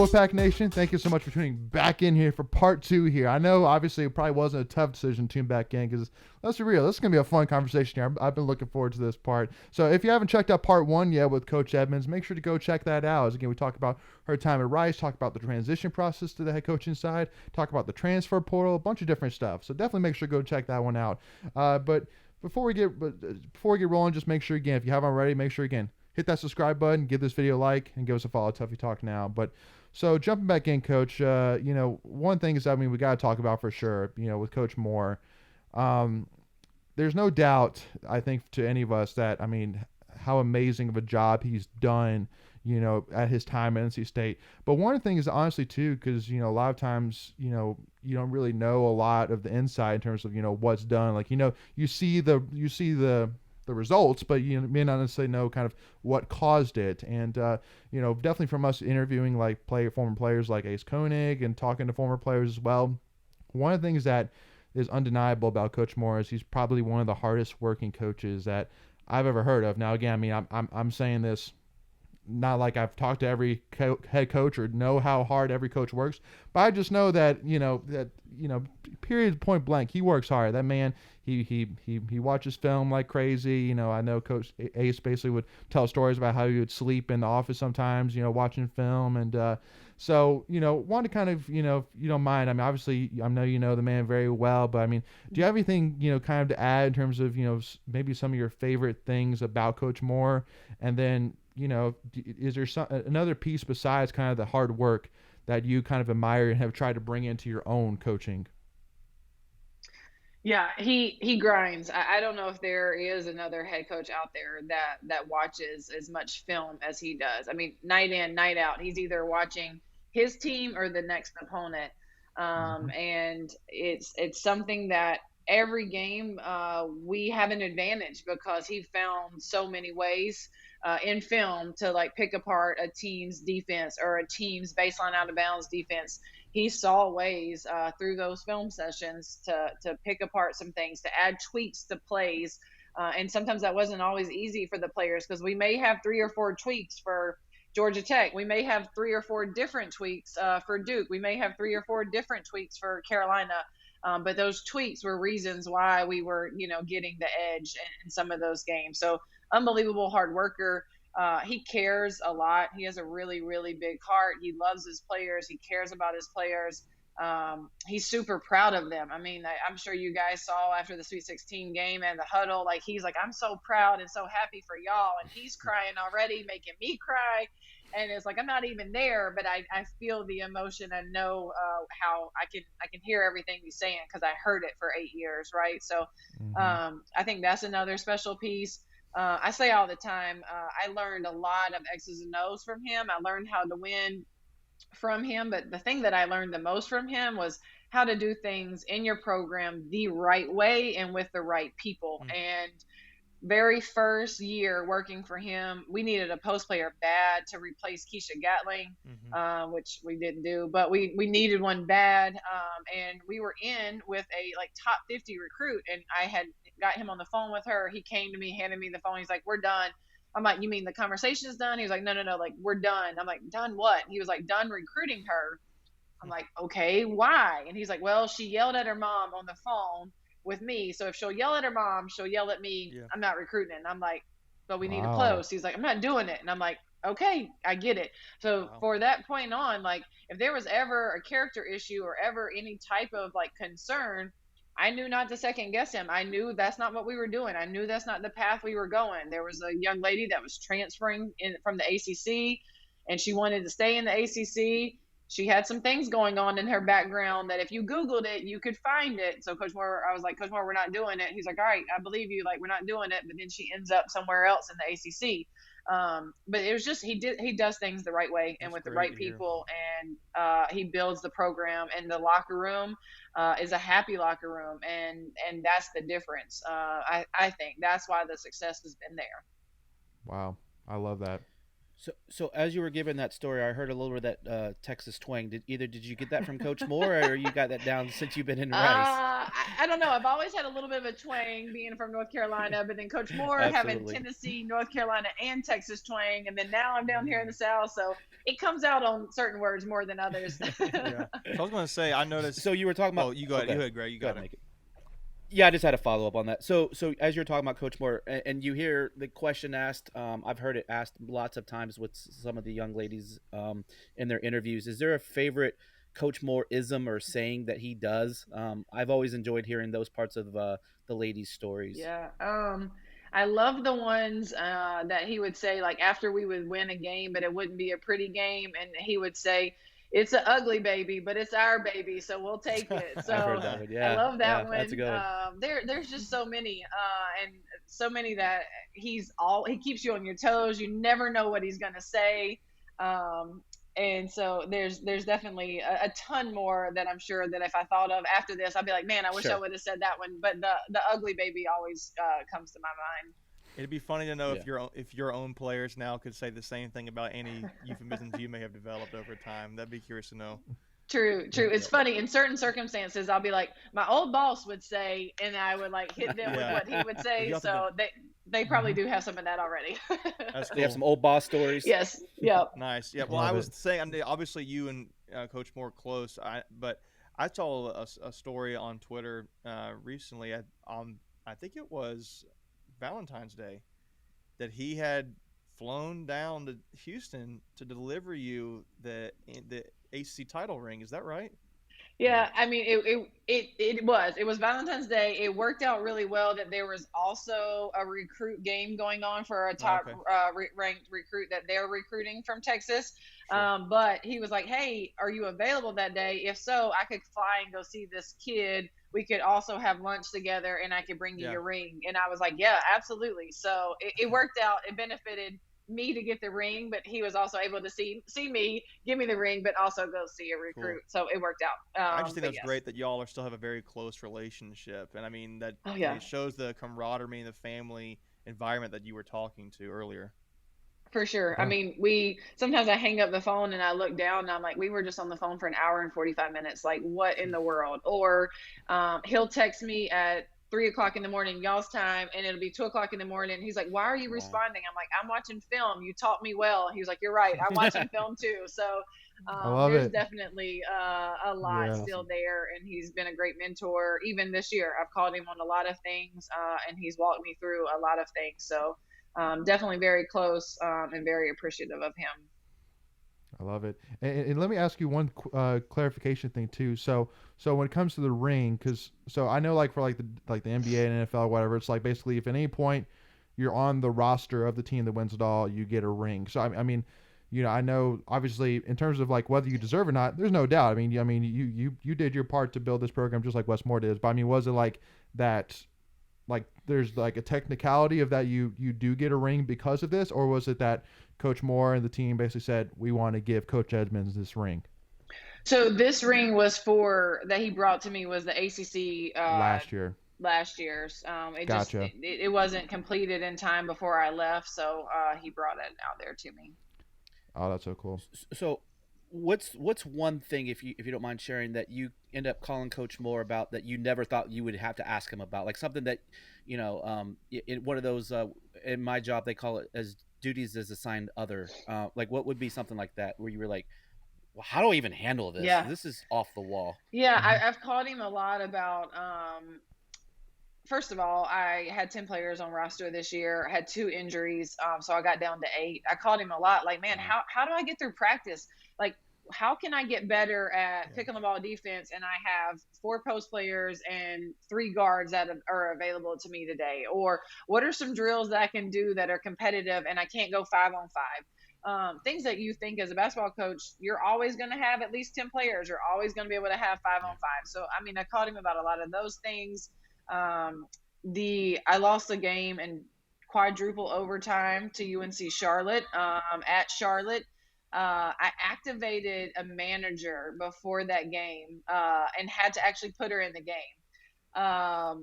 Wolfpack Nation, thank you so much for tuning back in here for part 2 here. I know, obviously, it probably wasn't a tough decision to tune back in because, let's be real, this is going to be a fun conversation here. I've been looking forward to this part. So if you haven't checked out part 1 yet with Coach Edmonds, make sure to go check that out. As again, we talk about her time at Rice, talk about the transition process to the head coaching side, talk about the transfer portal, a bunch of different stuff. So definitely make sure to go check that one out. But before we get rolling, just make sure, again, if you haven't already, make sure, again, hit that subscribe button, give this video a like, and give us a follow. Tuffy Talk now. But so jumping back in, Coach, one thing is, we got to talk about for sure, with Coach Moore. There's no doubt, I think, to any of us that, how amazing of a job he's done, at his time at NC State. But one of the things, honestly, too, because, a lot of times, you don't really know a lot of the insight in terms of, what's done. Like, you see the results, but you may not necessarily know kind of what caused it. And definitely from us interviewing former players like Ace Koenig and talking to former players as well, one of the things that is undeniable about Coach Moore is he's probably one of the hardest working coaches that I've ever heard of. Now, again, I'm saying this not like I've talked to every head coach or know how hard every coach works, but I just know that period, point blank, he works hard. That man, he watches film like crazy. I know Coach Ace basically would tell stories about how he would sleep in the office sometimes, watching film. And so want to kind of, if you don't mind, obviously I know you know the man very well, but do you have anything kind of to add in terms of maybe some of your favorite things about Coach Moore? And then is there another piece besides kind of the hard work that you kind of admire and have tried to bring into your own coaching? Yeah, he grinds. I don't know if there is another head coach out there that watches as much film as he does. Night in, night out, he's either watching his team or the next opponent. And it's something that every game we have an advantage because he found so many ways in film to pick apart a team's defense or a team's baseline out of bounds defense. He saw ways through those film sessions to pick apart some things, to add tweaks to plays. And sometimes that wasn't always easy for the players because we may have 3 or 4 tweaks for Georgia Tech. We may have 3 or 4 different tweaks for Duke. We may have 3 or 4 different tweaks for Carolina. But those tweaks were reasons why we were, getting the edge in some of those games. So unbelievable hard worker. He cares a lot. He has a really, really big heart. He loves his players. He cares about his players. He's super proud of them. I'm sure you guys saw after the Sweet 16 game and the huddle, he's like, I'm so proud and so happy for y'all. And he's crying already, making me cry. And it's like, I'm not even there, but I feel the emotion and know how I can hear everything he's saying because I heard it for 8 years. Right. So I think that's another special piece. I say all the time, I learned a lot of X's and O's from him. I learned how to win from him. But the thing that I learned the most from him was how to do things in your program the right way and with the right people. And very first year working for him, we needed a post player bad to replace Keisha Gatling, which we didn't do, but we needed one bad. And we were in with a top 50 recruit, and I had got him on the phone with her. He came to me, handed me the phone. He's like, "We're done." I'm like, "You mean the conversation is done?" He was like, No, we're done. I'm like, "Done what?" He was like, "Done recruiting her." I'm like, "Okay, why?" And he's like, "Well, she yelled at her mom on the phone with me. So if she'll yell at her mom, she'll yell at me. Yeah. I'm not recruiting." And I'm like, "But we need to close." He's like, "I'm not doing it." And I'm like, "Okay, I get it." So for that point on, if there was ever a character issue or ever any type of concern, I knew not to second guess him. I knew that's not what we were doing. I knew that's not the path we were going. There was a young lady that was transferring from the ACC, and she wanted to stay in the ACC. She had some things going on in her background that if you Googled it, you could find it. So Coach Moore, I was like, "Coach Moore, we're not doing it." He's like, "All right, I believe you. We're not doing it." But then she ends up somewhere else in the ACC. But it was just, he does things the right way and with the right people. And he builds the program, and the locker room is a happy locker room. And that's the difference. I think that's why the success has been there. Wow. I love that. So as you were giving that story, I heard a little bit of that Texas twang. Did you get that from Coach Moore, or you got that down since you've been in Rice? I don't know. I've always had a little bit of a twang being from North Carolina, but then Coach Moore having Absolutely. Tennessee, North Carolina, and Texas twang, and then now I'm down here in the South, so it comes out on certain words more than others. Yeah. So I was going to say, I noticed. So you were talking Oh, about. you go ahead. Okay, You ahead, Greg. You go got ahead, it. make it. Yeah, I just had a follow up on that. So as you're talking about Coach Moore, and you hear the question asked, I've heard it asked lots of times with some of the young ladies in their interviews. Is there a favorite Coach Moore ism or saying that he does? I've always enjoyed hearing those parts of the ladies' stories. Yeah. I love the ones that he would say, like after we would win a game, but it wouldn't be a pretty game, and he would say, "It's an ugly baby, but it's our baby, so we'll take it." I've heard So that one. I Yeah, love yeah, that that's a one. good one. There's just so many, and so many that he keeps you on your toes. You never know what he's gonna say. Um, and so there's definitely a ton more that I'm sure that if I thought of after this, I'd be like, man, I wish I Sure. would have said that one. But the ugly baby always comes to my mind. It'd be funny to know Yeah. if your own players now could say the same thing about any euphemisms you may have developed over time. That'd be curious to know. True, true. It's Yep. funny in certain circumstances. I'll be like, my old boss would say, and I would like hit them with Yeah. what he would say. You have to So they probably do have some of that already. That's They have cool. some old boss stories. Yes. Yep. Nice. Yeah. Well, I Love was it. saying, I mean, obviously you and Coach Moore close. But I saw a story on Twitter recently. I think it was Valentine's Day that he had flown down to Houston to deliver you the AC title ring. Is that right? Yeah, I mean, it was Valentine's Day. It worked out really well that there was also a recruit game going on for a Oh, top okay. ranked recruit that they're recruiting from Texas. Sure. But he was like, "Hey, are you available that day? If so, I could fly and go see this kid. We could also have lunch together, and I could bring you Yeah. your ring." And I was like, "Yeah, absolutely." So it worked out. It benefited me to get the ring, but he was also able to see me, give me the ring, but also go see a Cool. recruit. So it worked out. I just think But that's yes. great that y'all are still have a very close relationship, and I mean that Oh it yeah, shows the camaraderie and the family environment that you were talking to earlier. for sure. I Yeah. mean, we sometimes I hang up the phone and I look down and I'm like, we were just on the phone for an hour and 45 minutes. Like, what in the world? Or he'll text me at 3 o'clock in the morning, y'all's time, and it'll be 2 o'clock in the morning. He's like, "Why are you Wow. responding?" I'm like, "I'm watching film. You taught me well." He was like, "You're right. I'm watching film too." So I love there's it. definitely a lot Yeah. still Awesome. there, and he's been a great mentor. Even this year, I've called him on a lot of things, and he's walked me through a lot of things. So definitely very close and very appreciative of him. I love it. And let me ask you one clarification thing too. So when it comes to the ring, because so I know like for like the NBA and NFL or whatever, it's like basically if at any point you're on the roster of the team that wins it all, you get a ring. So I mean, I know obviously in terms of like whether you deserve it or not, there's no doubt. I mean, you did your part to build this program just like Wes Moore did. But I mean, was it like that? Like there's like a technicality of that you do get a ring because of this, or was it that Coach Moore and the team basically said we want to give Coach Edmonds this ring So this ring was for that he brought to me was the ACC last year? last year's. Gotcha. It wasn't completed in time before I left, so he brought it out there to me. Oh, that's so cool. So, what's one thing, if you don't mind sharing, that you end up calling Coach Moore about that you never thought you would have to ask him about, like something that in one of those in my job they call it as duties as assigned other. Like what would be something like that where you were like, well, how do I even handle this? Yeah, This is off the wall. yeah. Hmm. I've called him a lot about. First of all, I had 10 players on roster this year. I had 2 injuries, so I got down to 8. I called him a lot, like, man, Wow. how do I get through practice? Like, how can I get better at Yeah. picking the ball defense? And I have 4 post players and 3 guards that are available to me today. Or what are some drills that I can do that are competitive and I can't go 5-on-5? Things that you think as a basketball coach, you're always going to have at least 10 players. You're always going to be able to have five Yeah. on five. So, I mean, I called him about a lot of those things. Um, the I lost the game in quadruple overtime to UNC Charlotte at Charlotte. I activated a manager before that game and had to actually put her in the game. Wow.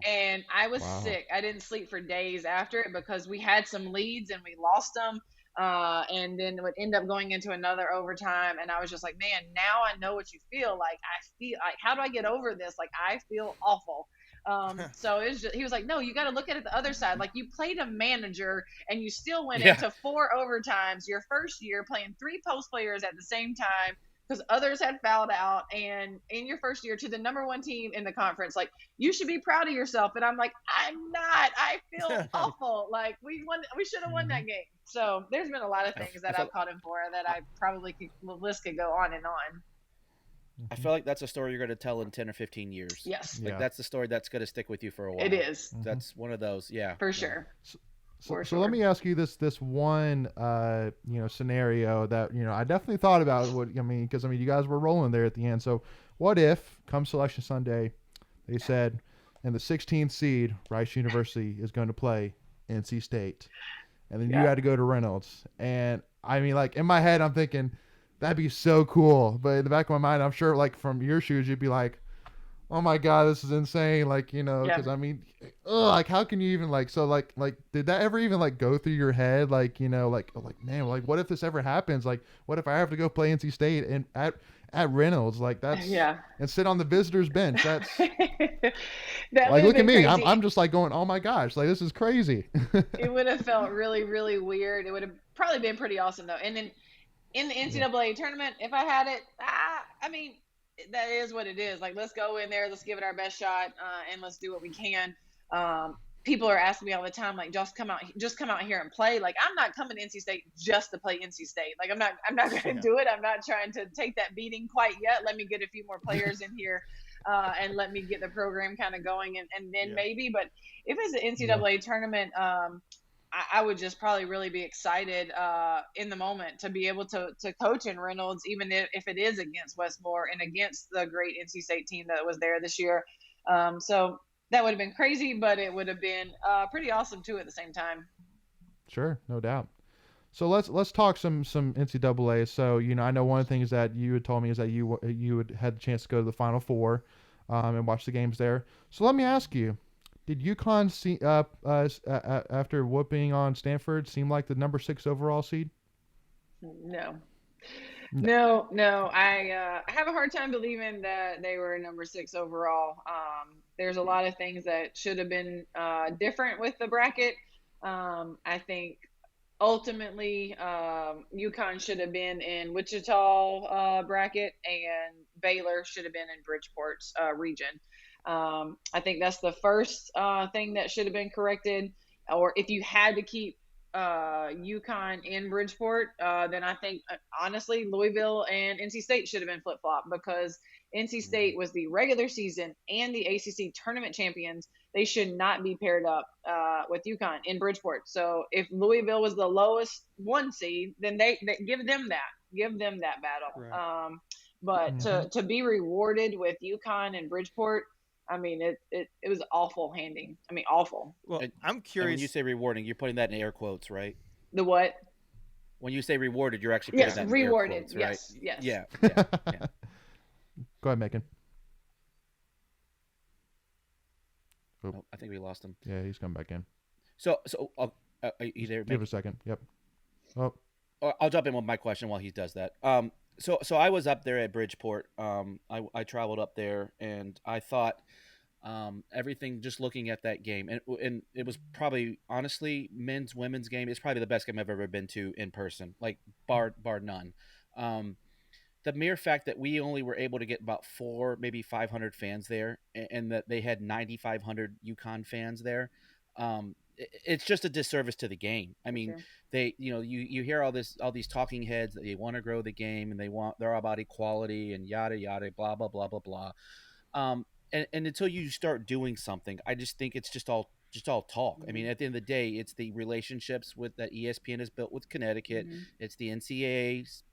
And I was Wow. sick. I didn't sleep for days after it because we had some leads and we lost them. and then it would end up going into another overtime. And I was just like, man, now I know what you feel like. I feel like, how do I get over this? Like, I feel awful. So it was just, he was like, no, you got to look at it the other side. Like, you played a manager and you still went Yeah. into 4 overtimes your first year playing 3 post players at the same time because others had fouled out, and in your first year to the number 1 team in the conference. Like, you should be proud of yourself. And I'm like, I'm not. I feel awful. Like, we should have won that game. So there's been a lot of things that I've caught him for that I probably could, the list could go on and on. I feel like that's a story you're going to tell in 10 or 15 years. Yes. Like, that's the story that's going to stick with you for a while. It is. That's one of those. Yeah. For sure. So let me ask you this one scenario that I definitely thought about because you guys were rolling there at the end. So what if come Selection Sunday they said and the 16th seed Rice University is going to play NC State, and then you had to go to Reynolds, and in my head I'm thinking that'd be so cool, but in the back of my mind I'm sure from your shoes you'd be like, oh my God, this is insane. Because how can you even did that ever even go through your head? Man, what if this ever happens? What if I have to go play NC State and at Reynolds? And sit on the visitors bench. That's look at me. I'm just going, oh my gosh, this is crazy. It would have felt really, really weird. It would have probably been pretty awesome though. And then in the NCAA tournament, if I had it, that is what it is. Let's go in there, let's give it our best shot, and let's do what we can. People are asking me all the time, just come out here and play. I'm not coming to NC State just to play NC State. I'm not going to do it. I'm not trying to take that beating quite yet. Let me get a few more players in here, and let me get the program kind of going, and then maybe. But if it's an NCAA tournament, I would just probably really be excited in the moment to be able to coach in Reynolds, even if it is against Westmore and against the great NC State team that was there this year. So that would have been crazy, but it would have been pretty awesome too at the same time. Sure, no doubt. So let's talk some NCAA. So I know one of the things that you had told me is that you had the chance to go to the Final Four and watch the games there. So let me ask you. Did UConn see after whooping on Stanford seem like the number 6 overall seed? No. I have a hard time believing that they were number 6 overall. There's a lot of things that should have been different with the bracket. I think ultimately UConn should have been in Wichita bracket, and Baylor should have been in Bridgeport's region. I think that's the first thing that should have been corrected. Or if you had to keep UConn in Bridgeport, then I think honestly Louisville and NC State should have been flip-flop, because NC State was the regular season and the ACC tournament champions. They should not be paired up with UConn in Bridgeport. So if Louisville was the lowest 1 seed, then they give them that battle. Right. But to be rewarded with UConn and Bridgeport, it was awful handing. Awful. Well, I'm curious. When you say rewarding, you're putting that in air quotes, right? The what? When you say rewarded, you're actually putting that in rewarded. air quotes, right? Yes. Yeah. Go ahead, Macon. Oh, I think we lost him. Yeah, he's coming back in. So are you there? Give it a second. Yep. Oh. I'll jump in with my question while he does that. So I was up there at Bridgeport. I traveled up there, and I thought everything, just looking at that game, and it was probably, honestly, women's game. It's probably the best game I've ever been to in person, bar none. The mere fact that we only were able to get about 400, maybe 500 fans there, and that they had 9,500 UConn fans there, it's just a disservice to the game. Sure. They, you hear all these talking heads that they want to grow the game, and they're all about equality and yada yada, blah blah blah blah blah. And until you start doing something, I just think it's just all talk. Mm-hmm. At the end of the day, it's the relationships that ESPN has built with Connecticut. Mm-hmm. It's the NCAA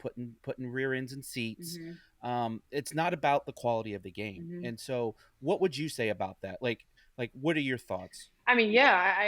putting rear ends in seats. Mm-hmm. It's not about the quality of the game. Mm-hmm. And so, what would you say about that? Like, what are your thoughts? I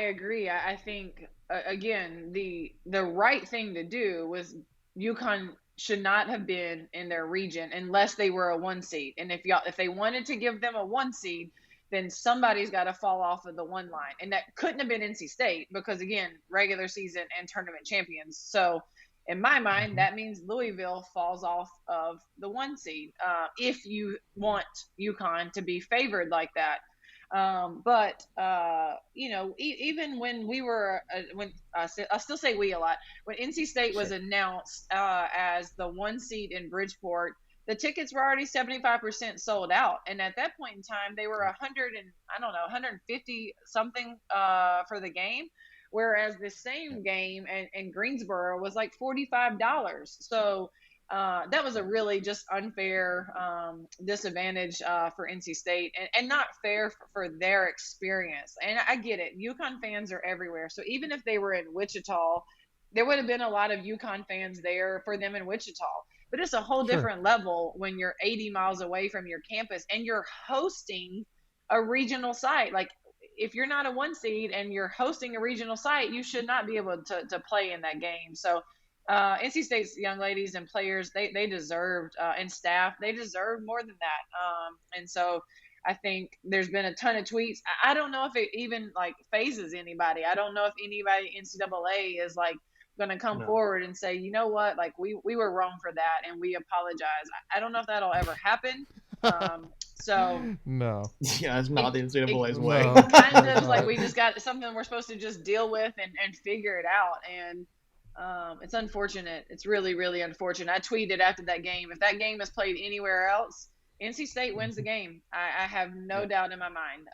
agree. I think again, the right thing to do was UConn should not have been in their region unless they were a 1 seed. And if they wanted to give them a 1 seed, then somebody's got to fall off of the one line. And that couldn't have been NC State because, again, regular season and tournament champions. So in my mind, that means Louisville falls off of the one seed if you want UConn to be favored like that. But even when we were, when I still say we a lot, when NC State was announced as the one seed in Bridgeport, the tickets were already 75% sold out. And at that point in time, they were 150 something for the game. Whereas the same game in Greensboro was like $45. So that was a really just unfair disadvantage for NC State and not fair for their experience. And I get it. UConn fans are everywhere. So even if they were in Wichita, there would have been a lot of UConn fans there for them in Wichita. But it's a whole different level when you're 80 miles away from your campus and you're hosting a regional site. Like, if you're not a one seed and you're hosting a regional site, you should not be able to play in that game. So NC State's young ladies and players, they deserved, and staff, they deserve more than that. And so I think there's been a ton of tweets. I don't know if it even like phases anybody. I don't know if anybody NCAA is like going to come forward and say, you know what, like we were wrong for that and we apologize. I don't know if that'll ever happen. So no, yeah, it's not the NCAA's way. No. Kind of like we just got something we're supposed to just deal with and figure it out. And it's unfortunate. It's really, really unfortunate. I tweeted after that game, if that game is played anywhere else, NC State wins the game. I have no doubt in my mind.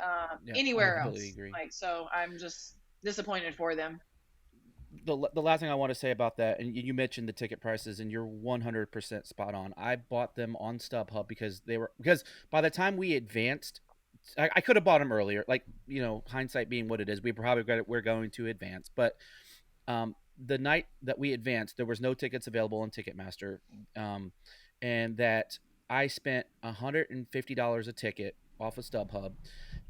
Anywhere else. Agree. Like, so I'm just disappointed for them. The last thing I want to say about that, and you mentioned the ticket prices, and you're 100% spot on. I bought them on StubHub because by the time we advanced, I could have bought them earlier. Like, hindsight being what it is, we're going to advance. But the night that we advanced, there was no tickets available on Ticketmaster, and that I spent $150 a ticket off of StubHub,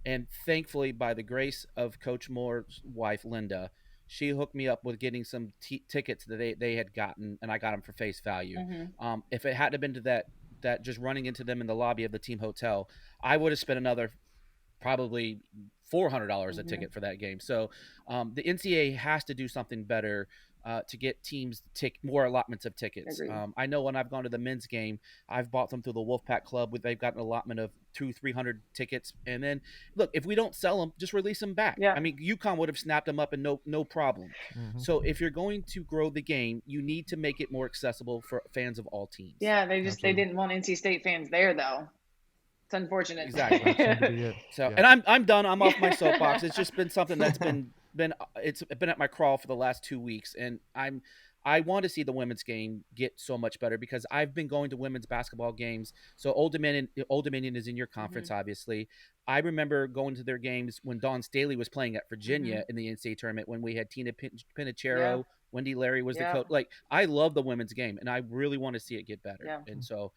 and thankfully, by the grace of Coach Moore's wife, Linda, she hooked me up with getting some tickets that they had gotten, and I got them for face value. Mm-hmm. If it hadn't been to that just running into them in the lobby of the team hotel, I would have spent another probably $400 a ticket for that game. So the NCAA has to do something better to get teams more allotments of tickets. I know when I've gone to the men's game, I've bought them through the Wolfpack Club. They've got an allotment of 200-300 tickets. And then, look, if we don't sell them, just release them back. Yeah. I mean, UConn would have snapped them up and no problem. Mm-hmm. So if you're going to grow the game, you need to make it more accessible for fans of all teams. Yeah, they didn't want NC State fans there, though. It's unfortunate. Exactly. So, and I'm done. I'm off my soapbox. It's just been something that's been at my crawl for the last 2 weeks, and I want to see the women's game get so much better because I've been going to women's basketball games. So Old Dominion is in your conference, obviously. I remember going to their games when Dawn Staley was playing at Virginia in the NCAA tournament when we had Tina Pinachero, Wendy Larry was the coach. Like, I love the women's game, and I really want to see it get better. Yeah. And so,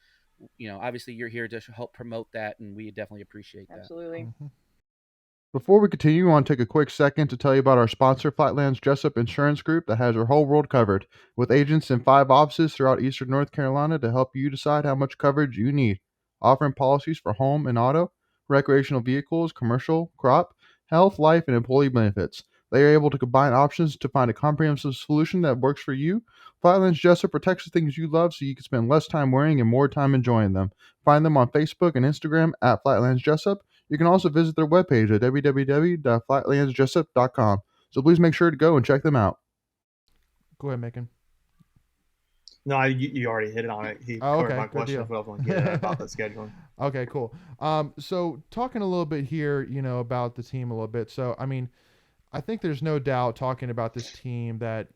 obviously you're here to help promote that, and we definitely appreciate that. Absolutely. Mm-hmm. Before we continue, I want to take a quick second to tell you about our sponsor, Flightland's Jessup Insurance Group, that has your whole world covered, with agents in 5 offices throughout eastern North Carolina to help you decide how much coverage you need, offering policies for home and auto, recreational vehicles, commercial, crop, health, life, and employee benefits. They are able to combine options to find a comprehensive solution that works for you. Flightland's Jessup protects the things you love so you can spend less time worrying and more time enjoying them. Find them on Facebook and Instagram at Flightland's Jessup. You can also visit their webpage at www.flightlandsjessup.com. So please make sure to go and check them out. Go ahead, Macon. No, you already hit it on it. He covered my question if I was going to get about the scheduling. Okay, cool. So talking a little bit here, about the team a little bit. So, I mean, I think there's no doubt talking about this team that,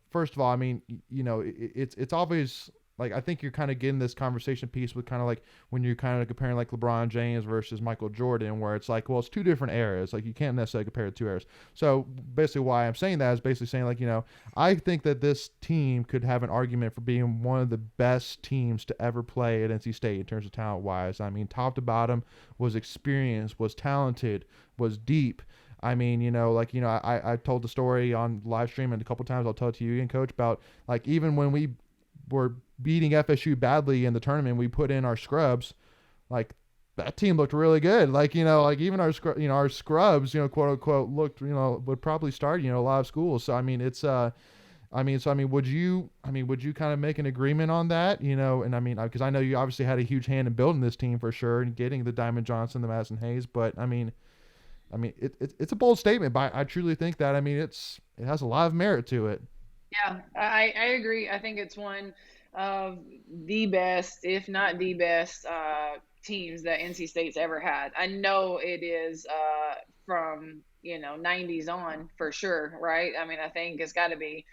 first of all, I mean, it's always like, I think you're kind of getting this conversation piece with kind of like when you're kind of comparing like LeBron James versus Michael Jordan, where it's like, well, it's 2 different eras. Like, you can't necessarily compare the 2 eras. So basically why I'm saying that is basically saying like, I think that this team could have an argument for being one of the best teams to ever play at NC State in terms of talent wise. I mean, top to bottom, was experienced, was talented, was deep. I mean, I told the story on live stream and a couple times I'll tell it to you again, Coach, about like even when we were beating FSU badly in the tournament, we put in our scrubs, like that team looked really good. Like, like even our our scrubs, quote unquote, looked, would probably start, a lot of schools. So I mean, it's would you kind of make an agreement on that, And I mean, because I know you obviously had a huge hand in building this team for sure and getting the Diamond Johnson, the Madison Hayes, but I mean, it's a bold statement, but I truly think that, it has a lot of merit to it. Yeah, I agree. I think it's one of the best, if not the best, teams that NC State's ever had. I know it is from 90s on for sure, right? I mean, I think it's got to be.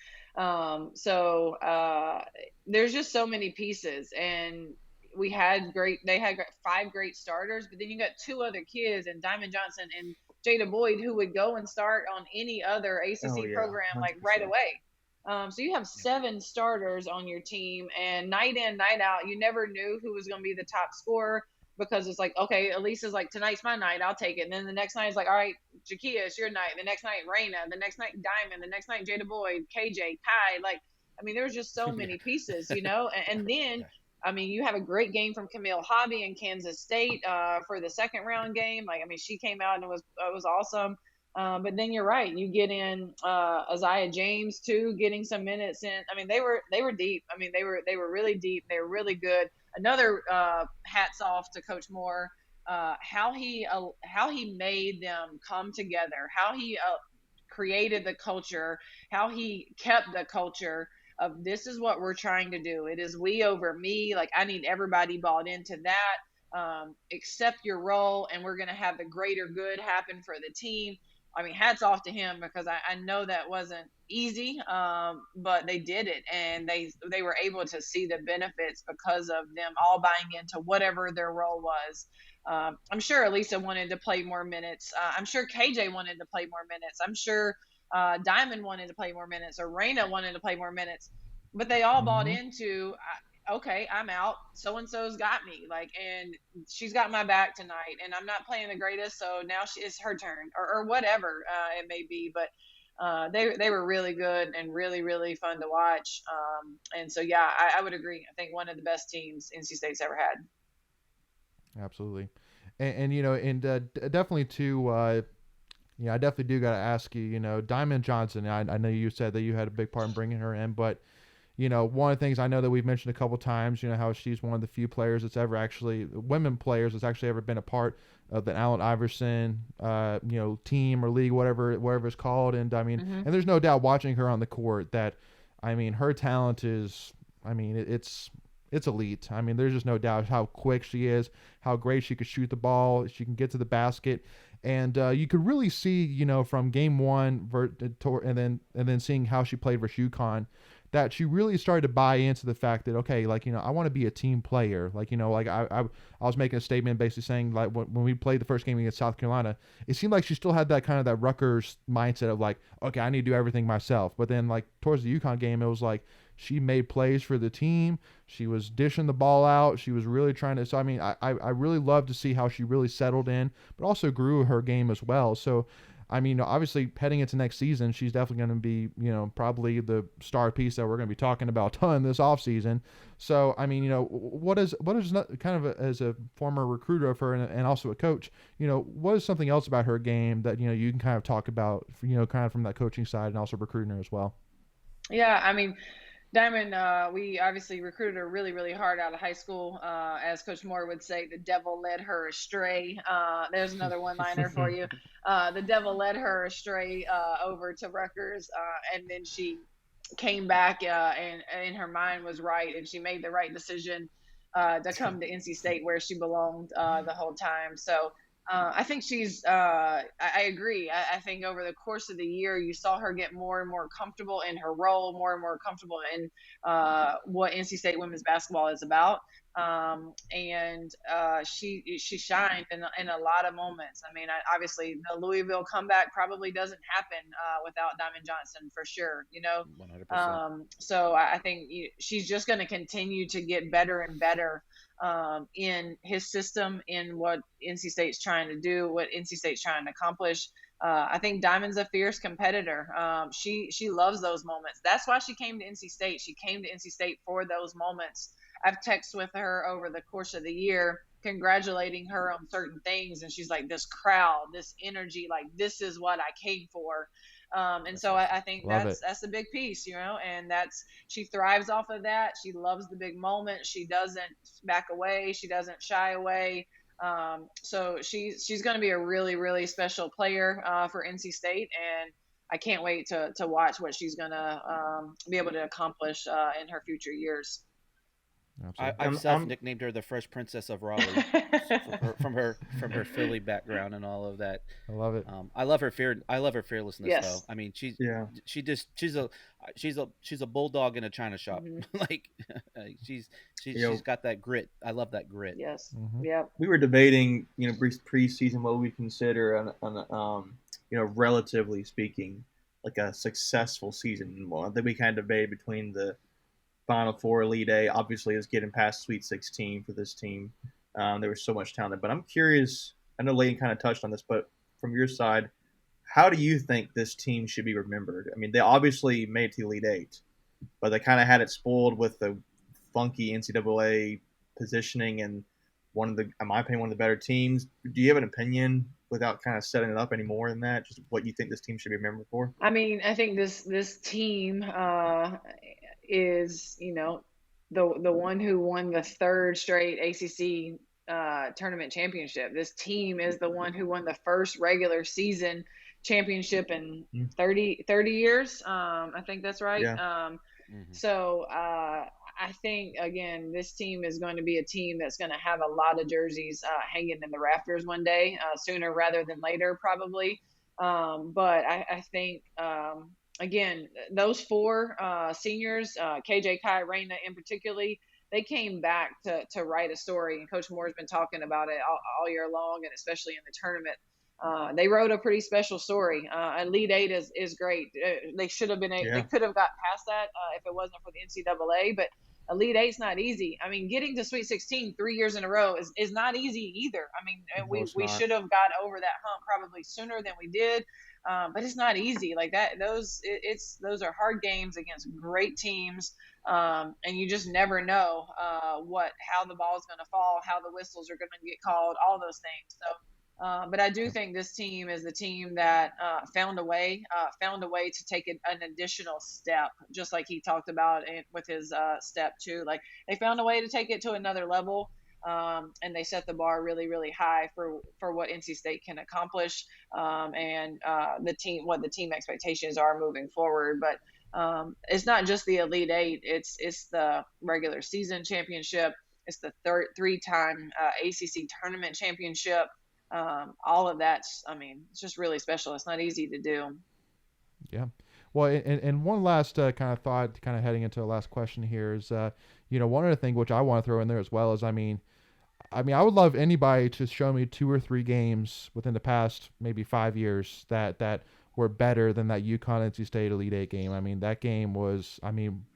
There's just so many pieces, and they had 5 great starters, but then you got 2 other kids, and Diamond Johnson and Jada Boyd, who would go and start on any other ACC program 100%. like right away. So you have 7 starters on your team, and night in, night out, you never knew who was going to be the top scorer, because it's like, okay, Elisa's like, tonight's my night, I'll take it. And then the next night it's like, all right, Jakia, it's your night. The next night, Raina. The next night, Diamond. The next night, Jada Boyd, KJ, Kai. Like, I mean, there's just so many pieces, And then, I mean, you have a great game from Camille Hobby in Kansas State for the second round game. Like, I mean, she came out and it was awesome. But then you're right. You get in Isaiah James too, getting some minutes in. I mean, they were deep. I mean, they were really deep. They were really good. Another hats off to Coach Moore. How he made them come together. How he created the culture. How he kept the culture of, this is what we're trying to do. It is we over me. Like, I need everybody bought into that. Accept your role, and we're going to have the greater good happen for the team. I mean, hats off to him, because I know that wasn't easy, but they did it, and they were able to see the benefits because of them all buying into whatever their role was. I'm sure Elisa wanted to play more minutes. I'm sure KJ wanted to play more minutes. I'm sure Diamond wanted to play more minutes, or Raina wanted to play more minutes, but they all bought into, okay, I'm out. So-and-so's got me, like, and she's got my back tonight, and I'm not playing the greatest, so now it's her turn, or whatever it may be. But they were really good and really, really fun to watch. And so, yeah, I would agree. I think one of the best teams NC State's ever had. Absolutely. And definitely too, I definitely do got to ask you, Diamond Johnson, I know you said that you had a big part in bringing her in, but one of the things I know that we've mentioned a couple times, how she's one of the few players that's ever women players that's actually ever been a part of the Allen Iverson, team or league, whatever it's called. And I mean, and there's no doubt watching her on the court that, I mean, her talent is, I mean, it's elite. I mean, there's just no doubt how quick she is, how great she could shoot the ball, she can get to the basket. And you could really see, from game 1 and then seeing how she played versus UConn, that she really started to buy into the fact that, okay, like, I want to be a team player. Like, like I was making a statement basically saying, like, when we played the first game against South Carolina, it seemed like she still had that kind of that Rutgers mindset of like, okay, I need to do everything myself. But then, like, towards the UConn game, it was like she made plays for the team. She was dishing the ball out. She was really trying to. So, I mean, I really love to see how she really settled in, but also grew her game as well. So, I mean, obviously, heading into next season, she's definitely going to be, probably the star piece that we're going to be talking about a ton this offseason. So, I mean, what is kind of as a former recruiter of her and also a coach, what is something else about her game that, you can kind of talk about, kind of from that coaching side and also recruiting her as well? Yeah, I mean, Diamond, we obviously recruited her really, really hard out of high school. As Coach Moore would say, the devil led her astray. There's another one-liner for you. The devil led her astray over to Rutgers, and then she came back and her mind was right, and she made the right decision to come to NC State, where she belonged the whole time. So I think I agree. I think over the course of the year, you saw her get more and more comfortable in her role, more and more comfortable in what NC State women's basketball is about. And she shined in a lot of moments. I mean, obviously the Louisville comeback probably doesn't happen without Diamond Johnson, for sure, 100%. So I think she's just going to continue to get better and better in his system, in what NC State's trying to do, what NC State's trying to accomplish. I think Diamond's a fierce competitor. She loves those moments. That's why she came to NC State. She came to NC State for those moments. I've texted with her over the course of the year, congratulating her on certain things, and she's like, this crowd, this energy, like this is what I came for. And so I think that's a big piece, and she thrives off of that. She loves the big moment. She doesn't back away. She doesn't shy away. So she's going to be a really, really special player for NC State, and I can't wait to watch what she's going to be able to accomplish in her future years. I've self-nicknamed her the Fresh Princess of Raleigh from her Philly background and all of that. I love it. I love her fearlessness, yes. though. I mean, she's a bulldog in a china shop. Mm-hmm. Like she's got that grit. I love that grit. Yes. Mm-hmm. Yeah. We were debating, preseason what we consider relatively speaking, like a successful season. Well, I think we kind of debated between the Final Four, Elite Eight, obviously is getting past Sweet 16 for this team. There was so much talent. But I'm curious, I know Layton kind of touched on this, but from your side, how do you think this team should be remembered? I mean, they obviously made it to Elite Eight, but they kind of had it spoiled with the funky NCAA positioning and in my opinion, one of the better teams. Do you have an opinion without kind of setting it up any more than that, just what you think this team should be remembered for? I mean, I think this team is, the one who won the third straight ACC tournament championship. This team is the one who won the first regular season championship in 30 years. I think that's right. Yeah. So I think, again, this team is going to be a team that's going to have a lot of jerseys hanging in the rafters one day, sooner rather than later, probably. But I think, again, those four seniors, KJ, Kai, Raina in particularly, they came back to write a story. And Coach Moore's been talking about it all year long, and especially in the tournament. They wrote a pretty special story. Elite Eight is great. They should have been They could have got past that if it wasn't for the NCAA. But Elite Eight's not easy. I mean, getting to Sweet 16 3 years in a row is not easy either. I mean, we should have got over that hump probably sooner than we did. But it's not easy like that. Those are hard games against great teams, and you just never know how the ball is going to fall, how the whistles are going to get called, all those things. So. But I do think this team is the team that found a way to take an additional step, just like he talked about with his step 2. Like they found a way to take it to another level, and they set the bar really, really high for what NC State can accomplish, and what the team expectations are moving forward. But it's not just the Elite Eight; it's the regular season championship. It's the 3-time ACC tournament championship. All of that's, it's just really special. It's not easy to do. Yeah. Well, and one last kind of thought, kind of heading into the last question here is, one other thing which I want to throw in there as well is, I would love anybody to show me 2 or 3 games within the past maybe 5 years that were better than that UConn-NC State Elite Eight game. I mean, that game was,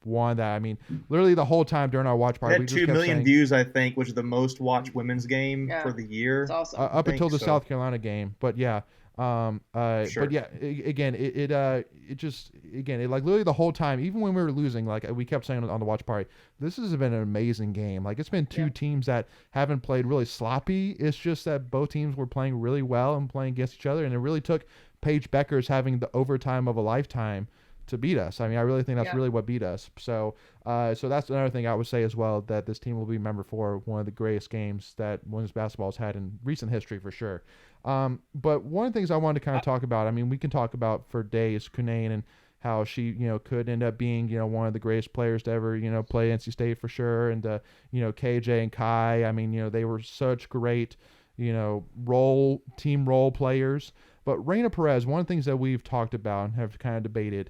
one that, literally the whole time during our watch party, it had 2 million views, I think, which is the most watched women's game for the year. It's awesome. Up until the South Carolina game, but yeah. Sure. But yeah, again, it like literally the whole time, even when we were losing, like we kept saying on the watch party, this has been an amazing game. Like it's been 2 teams that haven't played really sloppy. It's just that both teams were playing really well and playing against each other, and it really took Paige Beckers having the overtime of a lifetime to beat us. I really think that's really what beat us. So that's another thing I would say as well, that this team will be remembered for one of the greatest games that women's basketball has had in recent history for sure. But one of the things I wanted to kind of talk about, we can talk about for days Kunane and how she, could end up being, one of the greatest players to ever, play NC State for sure. And, KJ and Kai, they were such great, team role players. But Raina Perez, one of the things that we've talked about and have kind of debated,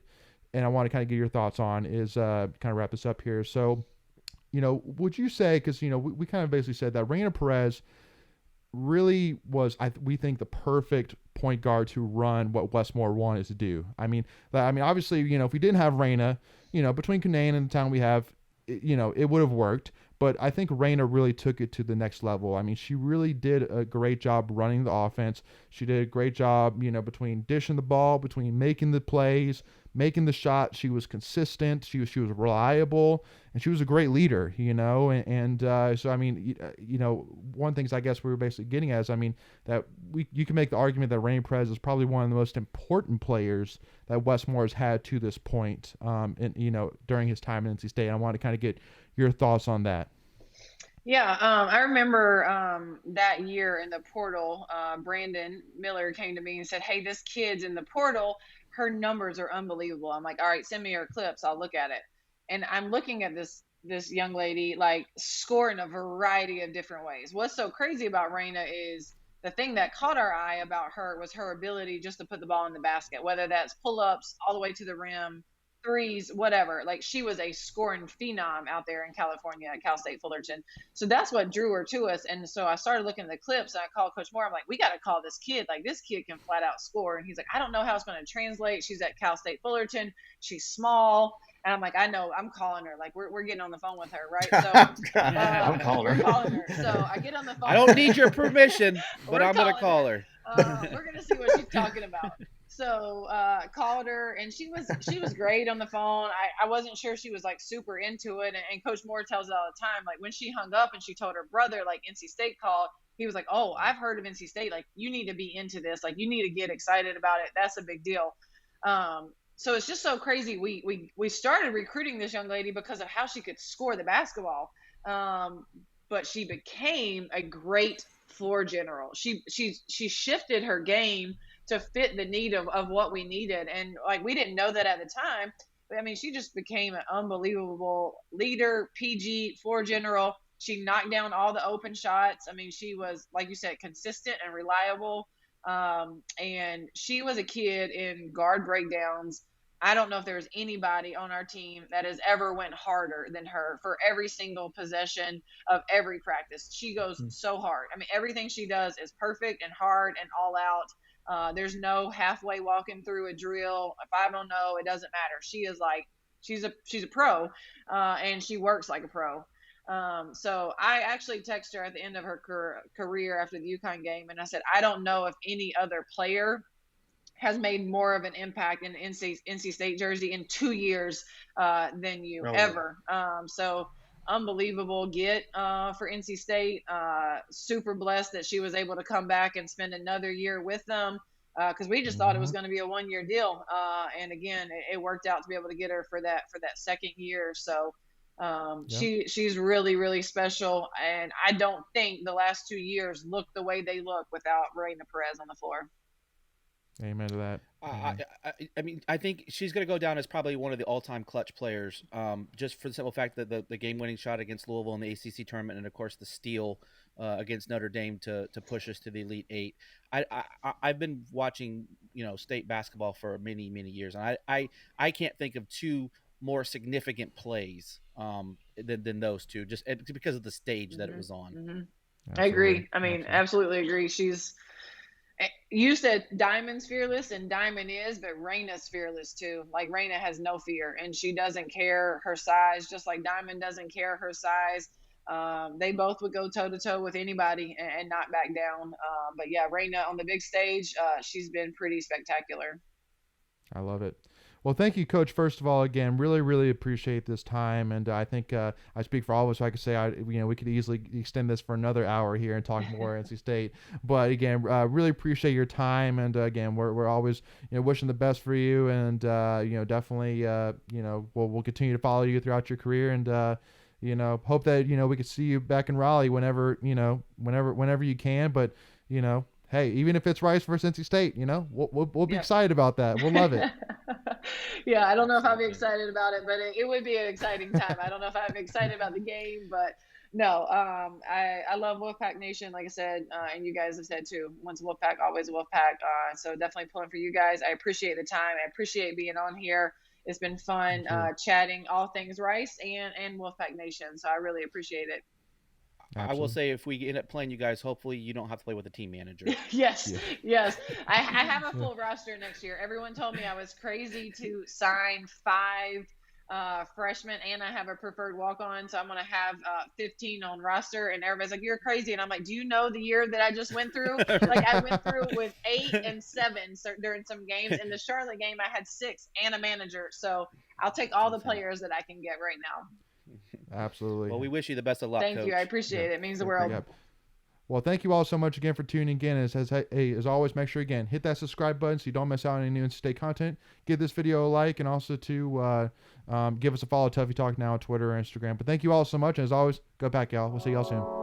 and I want to kind of get your thoughts on, is kind of wrap this up here. So, would you say, because, we kind of basically said that Raina Perez really was, we think, the perfect point guard to run what Westmore wanted to do. Obviously, if we didn't have Raina, between Kunane and the talent we have, it would have worked. But I think Raina really took it to the next level. She really did a great job running the offense. She did a great job, between dishing the ball, between making the plays, making the shot. She was consistent. She was reliable, and she was a great leader, So one of the things I guess we were basically getting at is, I mean, that you can make the argument that Rain Perez is probably one of the most important players that Westmore has had to this point, during his time in NC State. I want to kind of get your thoughts on that. Yeah, I remember that year in the portal, Brandon Miller came to me and said, "Hey, this kid's in the portal. Her numbers are unbelievable." I'm like, "All right, send me her clips. I'll look at it." And I'm looking at this young lady like score in a variety of different ways. What's so crazy about Raina is the thing that caught our eye about her was her ability just to put the ball in the basket, whether that's pull-ups all the way to the rim, threes, whatever. Like, she was a scoring phenom out there in California at Cal State Fullerton. So that's what drew her to us. And so I started looking at the clips, and I called Coach Moore. I'm like, we got to call this kid. Like, this kid can flat out score. And he's like, I don't know how it's going to translate. She's at Cal State Fullerton. She's small. And I'm like, I know, I'm calling her. Like, we're getting on the phone with her, right? So I'm calling her. we're calling her. So I get on the phone. I don't need your permission, but We're I'm going to call calling her. We're going to see what she's talking about. So called her, and she was great on the phone. I wasn't sure she was like super into it, and Coach Moore tells it all the time. Like, when she hung up and she told her brother like NC State called, he was like, "Oh, I've heard of NC State. Like, you need to be into this. Like, you need to get excited about it. That's a big deal." So it's just so crazy. We started recruiting this young lady because of how she could score the basketball, but she became a great floor general. She shifted her game to fit the need of what we needed. And like, we didn't know that at the time. But I mean, she just became an unbelievable leader, PG, floor general. She knocked down all the open shots. I mean, she was, like you said, consistent and reliable. And she was a kid in guard breakdowns. I don't know if there's anybody on our team that has ever went harder than her for every single possession of every practice. She goes so hard. I mean, everything she does is perfect and hard and all out. There's no halfway walking through a drill. If I don't know, it doesn't matter. She is like, she's a pro, and she works like a pro. So I actually texted her at the end of her career after the UConn game, and I said, I don't know if any other player has made more of an impact in NC State jersey in 2 years than you ever. So unbelievable get for NC State. Super blessed that she was able to come back and spend another year with them, because we just thought it was going to be a 1-year deal. And again, it worked out to be able to get her for that second year. So she's really, really special. And I don't think the last 2 years look the way they look without Raina Perez on the floor. Amen to that. I mean, I think she's going to go down as probably one of the all-time clutch players, just for the simple fact that the game-winning shot against Louisville in the ACC tournament, and of course the steal against Notre Dame to push us to the Elite Eight. I've been watching state basketball for many years, and I can't think of two more significant plays than those two, just because of the stage that it was on. Mm-hmm. I agree. I mean, absolutely agree. You said Diamond's fearless, and Diamond is, but Raina's fearless too. Like, Raina has no fear, and she doesn't care her size, just like Diamond doesn't care her size. They both would go toe-to-toe with anybody and not back down. But yeah, Raina on the big stage, she's been pretty spectacular. I love it. Well, thank you, Coach. First of all, again, really, really appreciate this time, and I think I speak for all of us. So I could say, we could easily extend this for another hour here and talk more NC State. But again, really appreciate your time, and again, we're always wishing the best for you, and definitely we'll continue to follow you throughout your career, and hope that we could see you back in Raleigh whenever you can. But hey, even if it's Rice versus NC State, we'll be excited about that. We'll love it. Yeah, I don't know if I'll be excited about it, but it would be an exciting time. I don't know if I'm excited about the game, but no, I love Wolfpack Nation, like I said, and you guys have said too. Once Wolfpack, always Wolfpack. So definitely pulling for you guys. I appreciate the time. I appreciate being on here. It's been fun chatting all things Rice and Wolfpack Nation. So I really appreciate it. Absolutely. I will say, if we end up playing you guys, hopefully you don't have to play with a team manager. Yes. I have a full roster next year. Everyone told me I was crazy to sign 5 freshmen, and I have a preferred walk-on, so I'm going to have 15 on roster, and everybody's like, you're crazy. And I'm like, do you know the year that I just went through? Like, I went through with 8 and 7 during some games. In the Charlotte game, I had 6 and a manager. So I'll take all the players that I can get right now. Absolutely. Well, we wish you the best of luck, Thank Coach. you. I appreciate it. It means the world. Well, thank you all so much again for tuning in. As always, make sure, again, hit that subscribe button so you don't miss out on any new State content. Give this video a like, and also to give us a follow, Tuffy Talk Now on Twitter or Instagram. But thank you all so much. And as always, go back, y'all. We'll see y'all soon.